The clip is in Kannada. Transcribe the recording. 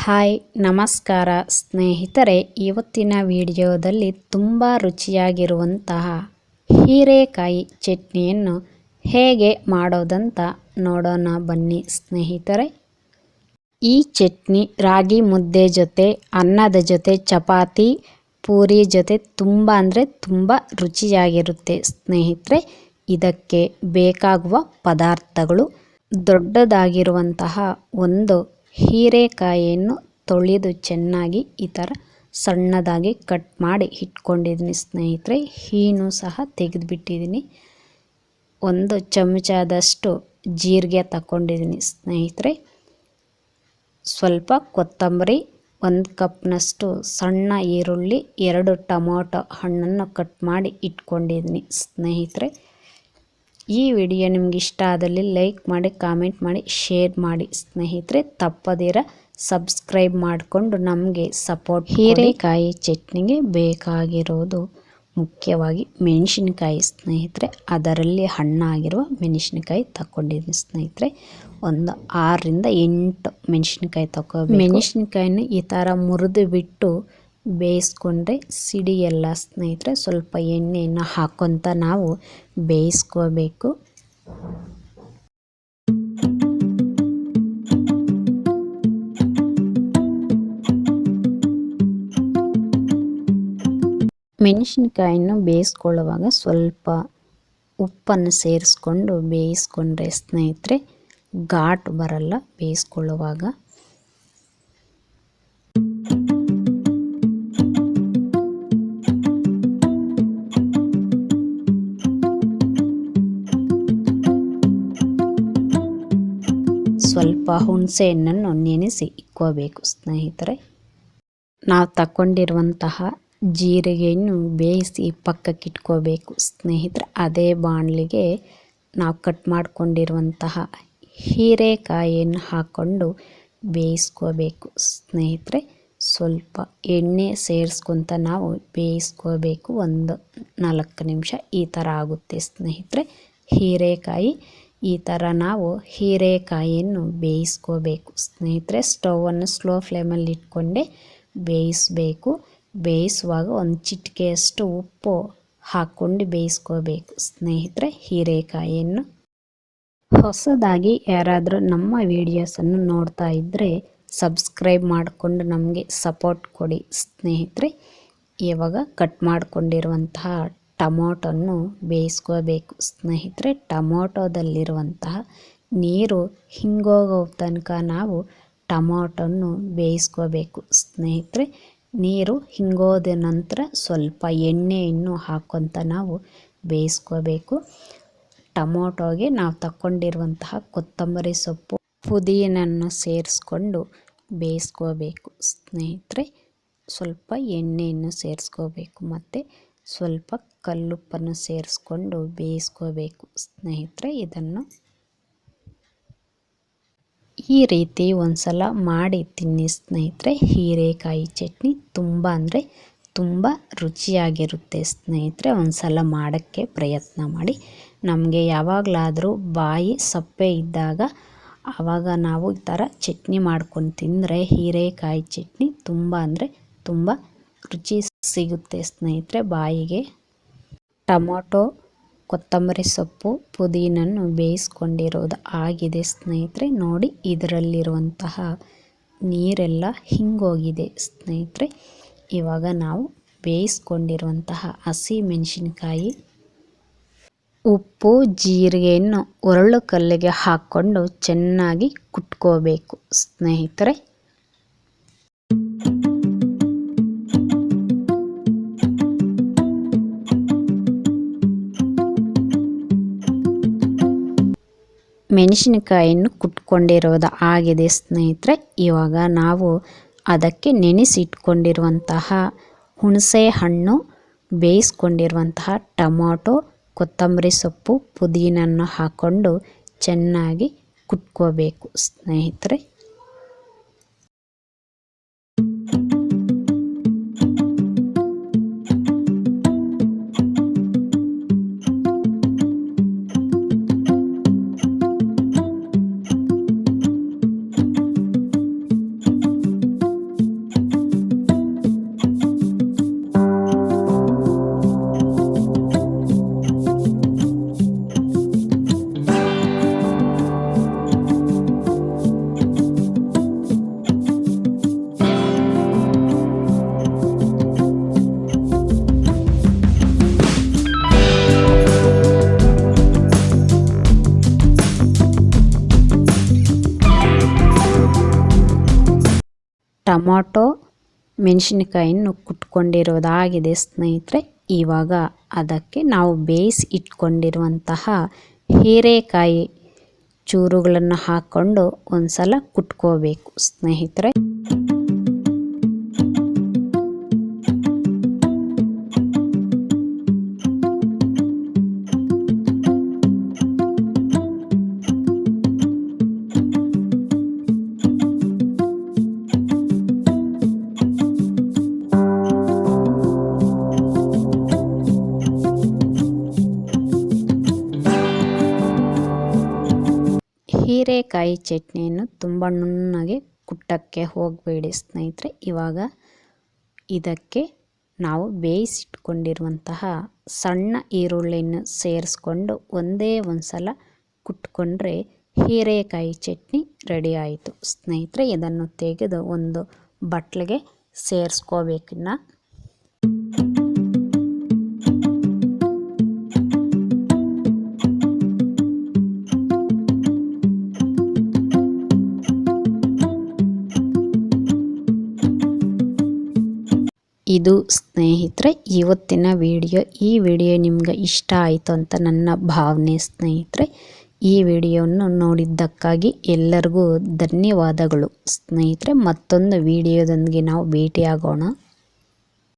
ಹಾಯ್ ನಮಸ್ಕಾರ ಸ್ನೇಹಿತರೆ, ಇವತ್ತಿನ ವಿಡಿಯೋದಲ್ಲಿ ತುಂಬ ರುಚಿಯಾಗಿರುವಂತಹ ಹೀರೆಕಾಯಿ ಚಟ್ನಿಯನ್ನು ಹೇಗೆ ಮಾಡೋದಂತ ನೋಡೋಣ ಬನ್ನಿ ಸ್ನೇಹಿತರೆ. ಈ ಚಟ್ನಿ ರಾಗಿ ಮುದ್ದೆ ಜೊತೆ, ಅನ್ನದ ಜೊತೆ, ಚಪಾತಿ, ಪೂರಿ ಜೊತೆ ತುಂಬ ರುಚಿಯಾಗಿರುತ್ತೆ ಸ್ನೇಹಿತರೆ. ಇದಕ್ಕೆ ಬೇಕಾಗುವ ಪದಾರ್ಥಗಳು: ದೊಡ್ಡದಾಗಿರುವಂತಹ ಒಂದು ಹೀರೆಕಾಯಿಯನ್ನು ತೊಳೆದು ಚೆನ್ನಾಗಿ ಈ ಥರ ಸಣ್ಣದಾಗಿ ಕಟ್ ಮಾಡಿ ಇಟ್ಕೊಂಡಿದ್ದೀನಿ ಸ್ನೇಹಿತರೆ. ಹೀನು ಸಹ ತೆಗೆದುಬಿಟ್ಟಿದ್ದೀನಿ. ಒಂದು ಚಮಚದಷ್ಟು ಜೀರಿಗೆ ತಗೊಂಡಿದ್ದೀನಿ ಸ್ನೇಹಿತರೆ. ಸ್ವಲ್ಪ ಕೊತ್ತಂಬರಿ, 1 ಕಪ್ನಷ್ಟು ಸಣ್ಣ ಈರುಳ್ಳಿ, 2 ಟೊಮೊಟೊ ಹಣ್ಣನ್ನು ಕಟ್ ಮಾಡಿ ಇಟ್ಕೊಂಡಿದ್ದೀನಿ ಸ್ನೇಹಿತರೆ. ಈ ವಿಡಿಯೋ ನಿಮ್ಗೆ ಇಷ್ಟ ಆದಲ್ಲಿ ಲೈಕ್ ಮಾಡಿ, ಕಾಮೆಂಟ್ ಮಾಡಿ, ಶೇರ್ ಮಾಡಿ ಸ್ನೇಹಿತರೆ. ತಪ್ಪದಿರ ಸಬ್ಸ್ಕ್ರೈಬ್ ಮಾಡಿಕೊಂಡು ನಮಗೆ ಸಪೋರ್ಟ್. ಹೀರೆಕಾಯಿ ಚಟ್ನಿಗೆ ಬೇಕಾಗಿರೋದು ಮುಖ್ಯವಾಗಿ ಮೆಣಸಿನಕಾಯಿ ಸ್ನೇಹಿತರೆ. ಅದರಲ್ಲಿ ಹಣ್ಣಾಗಿರುವ ಮೆಣಸಿನಕಾಯಿ ತಗೊಂಡಿದ್ದೀನಿ ಸ್ನೇಹಿತರೆ. ಒಂದು 6 ರಿಂದ 8 ಮೆಣಸಿನಕಾಯಿ ತಗೋಬೇಕು. ಮೆಣಸಿನಕಾಯಿನ ಈ ಥರ ಮುರಿದು ಬಿಟ್ಟು ಬೇಯಿಸ್ಕೊಂಡ್ರೆ ಸಿಡಿಯಲ್ಲ ಸ್ನೇಹಿತರೆ. ಸ್ವಲ್ಪ ಎಣ್ಣೆಯನ್ನು ಹಾಕ್ಕೊತ ನಾವು ಬೇಯಿಸ್ಕೋಬೇಕು. ಮೆಣಸಿನಕಾಯಿನ ಬೇಯಿಸ್ಕೊಳ್ಳುವಾಗ ಸ್ವಲ್ಪ ಉಪ್ಪನ್ನು ಸೇರಿಸ್ಕೊಂಡು ಬೇಯಿಸ್ಕೊಂಡ್ರೆ ಸ್ನೇಹಿತರೆ ಘಾಟ್ ಬರಲ್ಲ ಬೇಯಿಸ್ಕೊಳ್ಳುವಾಗ. ಸ್ವಲ್ಪ ಹುಣಸೆ ಹಣ್ಣನ್ನು ನೆನೆಸಿ ಇಕ್ಕೋಬೇಕು ಸ್ನೇಹಿತರೆ. ನಾವು ತಗೊಂಡಿರುವಂತಹ ಜೀರಿಗೆಯನ್ನು ಬೇಯಿಸಿ ಪಕ್ಕಕ್ಕೆ ಇಟ್ಕೋಬೇಕು ಸ್ನೇಹಿತರೆ. ಅದೇ ಬಾಣಲಿಗೆ ನಾವು ಕಟ್ ಮಾಡಿಕೊಂಡಿರುವಂತಹ ಹೀರೆಕಾಯಿಯನ್ನು ಹಾಕ್ಕೊಂಡು ಬೇಯಿಸ್ಕೋಬೇಕು ಸ್ನೇಹಿತರೆ. ಸ್ವಲ್ಪ ಎಣ್ಣೆ ಸೇರಿಸ್ಕೊತ ನಾವು ಬೇಯಿಸ್ಕೋಬೇಕು. ಒಂದು 4 ನಿಮಿಷ ಈ ಥರ ಆಗುತ್ತೆ ಸ್ನೇಹಿತರೆ. ಹೀರೆಕಾಯಿ ಈ ಥರ ನಾವು ಹೀರೆಕಾಯಿಯನ್ನು ಬೇಯಿಸ್ಕೋಬೇಕು ಸ್ನೇಹಿತರೆ. ಸ್ಟವನ್ನು ಸ್ಲೋ ಫ್ಲೇಮಲ್ಲಿ ಇಟ್ಕೊಂಡೆ ಬೇಯಿಸಬೇಕು. ಬೇಯಿಸುವಾಗ ಒಂದು ಚಿಟಿಕೆಯಷ್ಟು ಉಪ್ಪು ಹಾಕ್ಕೊಂಡು ಬೇಯಿಸ್ಕೋಬೇಕು ಸ್ನೇಹಿತರೆ ಹೀರೆಕಾಯಿಯನ್ನು. ಹೊಸದಾಗಿ ಯಾರಾದರೂ ನಮ್ಮ ವಿಡಿಯೋಸನ್ನು ನೋಡ್ತಾ ಇದ್ದರೆ ಸಬ್ಸ್ಕ್ರೈಬ್ ಮಾಡಿಕೊಂಡು ನಮಗೆ ಸಪೋರ್ಟ್ ಕೊಡಿ ಸ್ನೇಹಿತರೆ. ಇವಾಗ ಕಟ್ ಮಾಡಿಕೊಂಡಿರುವಂತಹ ಟೊಮೊಟೊನ್ನು ಬೇಯಿಸ್ಕೋಬೇಕು ಸ್ನೇಹಿತರೆ. ಟೊಮೊಟೊದಲ್ಲಿರುವಂತಹ ನೀರು ಹಿಂಗೋಗೋ ತನಕ ನಾವು ಟೊಮೊಟೊನ್ನು ಬೇಯಿಸ್ಕೋಬೇಕು ಸ್ನೇಹಿತರೆ. ನೀರು ಹಿಂಗೋದ ನಂತರ ಸ್ವಲ್ಪ ಎಣ್ಣೆಯನ್ನು ಹಾಕ್ಕೊತ ನಾವು ಬೇಯಿಸ್ಕೋಬೇಕು. ಟೊಮೊಟೊಗೆ ನಾವು ತಗೊಂಡಿರುವಂತಹ ಕೊತ್ತಂಬರಿ ಸೊಪ್ಪು, ಪುದೀನನ್ನು ಸೇರಿಸ್ಕೊಂಡು ಬೇಯಿಸ್ಕೋಬೇಕು ಸ್ನೇಹಿತರೆ. ಸ್ವಲ್ಪ ಎಣ್ಣೆಯನ್ನು ಸೇರಿಸ್ಕೋಬೇಕು ಮತ್ತು ಸ್ವಲ್ಪ ಕಲ್ಲುಪ್ಪನ್ನು ಸೇರಿಸ್ಕೊಂಡು ಬೇಯಿಸ್ಕೋಬೇಕು ಸ್ನೇಹಿತರೆ. ಇದನ್ನು ಈ ರೀತಿ ಒಂದ್ಸಲ ಮಾಡಿ ತಿನ್ನಿ ಸ್ನೇಹಿತರೆ. ಹೀರೆಕಾಯಿ ಚಟ್ನಿ ತುಂಬ ರುಚಿಯಾಗಿರುತ್ತೆ ಸ್ನೇಹಿತರೆ. ಒಂದ್ಸಲ ಮಾಡೋಕ್ಕೆ ಪ್ರಯತ್ನ ಮಾಡಿ. ನಮಗೆ ಯಾವಾಗಲಾದರೂ ಬಾಯಿ ಸಪ್ಪೆ ಇದ್ದಾಗ ಆವಾಗ ನಾವು ಈ ಥರ ಚಟ್ನಿ ಮಾಡ್ಕೊಂಡು ತಿಂದರೆ ಹೀರೆಕಾಯಿ ಚಟ್ನಿ ತುಂಬ ರುಚಿ ಸಿಗುತ್ತೆ ಸ್ನೇಹಿತರೆ ಬಾಯಿಗೆ. ಟೊಮೊಟೊ, ಕೊತ್ತಂಬರಿ ಸೊಪ್ಪು, ಪುದೀನನ್ನು ಬೇಯಿಸ್ಕೊಂಡಿರೋದು ಆಗಿದೆ ಸ್ನೇಹಿತರೆ. ನೋಡಿ, ಇದರಲ್ಲಿರುವಂತಹ ನೀರೆಲ್ಲ ಹಿಂಗೋಗಿದೆ ಸ್ನೇಹಿತರೆ. ಇವಾಗ ನಾವು ಬೇಯಿಸ್ಕೊಂಡಿರುವಂತಹ ಹಸಿ ಮೆಣಸಿನಕಾಯಿ, ಉಪ್ಪು, ಜೀರಿಗೆಯನ್ನು ಒರಳು ಕಲ್ಲಿಗೆ ಹಾಕ್ಕೊಂಡು ಚೆನ್ನಾಗಿ ಕುಟ್ಕೋಬೇಕು ಸ್ನೇಹಿತರೆ. ಮೆಣಸಿನಕಾಯಿಯನ್ನು ಕುಟ್ಕೊಂಡಿರೋದು ಆಗಿದೆ ಸ್ನೇಹಿತರೆ. ಇವಾಗ ನಾವು ಅದಕ್ಕೆ ನೆನೆಸಿಟ್ಕೊಂಡಿರುವಂತಹ ಹುಣಸೆ ಹಣ್ಣು, ಬೇಯಿಸ್ಕೊಂಡಿರುವಂತಹ ಟೊಮೊಟೊ, ಕೊತ್ತಂಬರಿ ಸೊಪ್ಪು, ಪುದೀನನ್ನು ಹಾಕ್ಕೊಂಡು ಚೆನ್ನಾಗಿ ಕುಟ್ಕೋಬೇಕು ಸ್ನೇಹಿತರೆ. ಟೊಮಾಟೊ ಮೆಣಸಿನಕಾಯನ್ನು ಕುಟ್ಕೊಂಡಿರೋದಾಗಿದೆ ಸ್ನೇಹಿತರೆ. ಇವಾಗ ಅದಕ್ಕೆ ನಾವು ಬೇಯಿಸಿ ಇಟ್ಕೊಂಡಿರುವಂತಹ ಹೀರೆಕಾಯಿ ಚೂರುಗಳನ್ನು ಹಾಕ್ಕೊಂಡು ಒಂದು ಸಲ ಕುಟ್ಕೋಬೇಕು ಸ್ನೇಹಿತರೆ. ಹೀರೆಕಾಯಿ ಚಟ್ನಿಯನ್ನು ತುಂಬ ನುಣ್ಣಗೆ ಕುಟ್ಟಕ್ಕೆ ಹೋಗಬೇಡಿ ಸ್ನೇಹಿತರೆ. ಇವಾಗ ಇದಕ್ಕೆ ನಾವು ಬೇಯಿಸಿಟ್ಕೊಂಡಿರುವಂತಹ ಸಣ್ಣ ಈರುಳ್ಳಿಯನ್ನು ಸೇರಿಸ್ಕೊಂಡು ಒಂದೇ ಒಂದು ಸಲ ಕುಟ್ಕೊಂಡ್ರೆ ಹೀರೆಕಾಯಿ ಚಟ್ನಿ ರೆಡಿ ಆಯಿತು ಸ್ನೇಹಿತರೆ. ಇದನ್ನು ತೆಗೆದು ಒಂದು ಬಟ್ಲಿಗೆ ಸೇರಿಸ್ಕೋಬೇಕಿನ್ನ. ಇದು ಸ್ನೇಹಿತರೆ ಇವತ್ತಿನ ವಿಡಿಯೋ. ಈ ವಿಡಿಯೋ ನಿಮ್ಗೆ ಇಷ್ಟ ಆಯಿತು ಅಂತ ನನ್ನ ಭಾವನೆ ಸ್ನೇಹಿತರೆ. ಈ ವಿಡಿಯೋವನ್ನು ನೋಡಿದ್ದಕ್ಕಾಗಿ ಎಲ್ಲರಿಗೂ ಧನ್ಯವಾದಗಳು ಸ್ನೇಹಿತರೆ. ಮತ್ತೊಂದು ವಿಡಿಯೋದೊಂದಿಗೆ ನಾವು ಭೇಟಿಯಾಗೋಣ.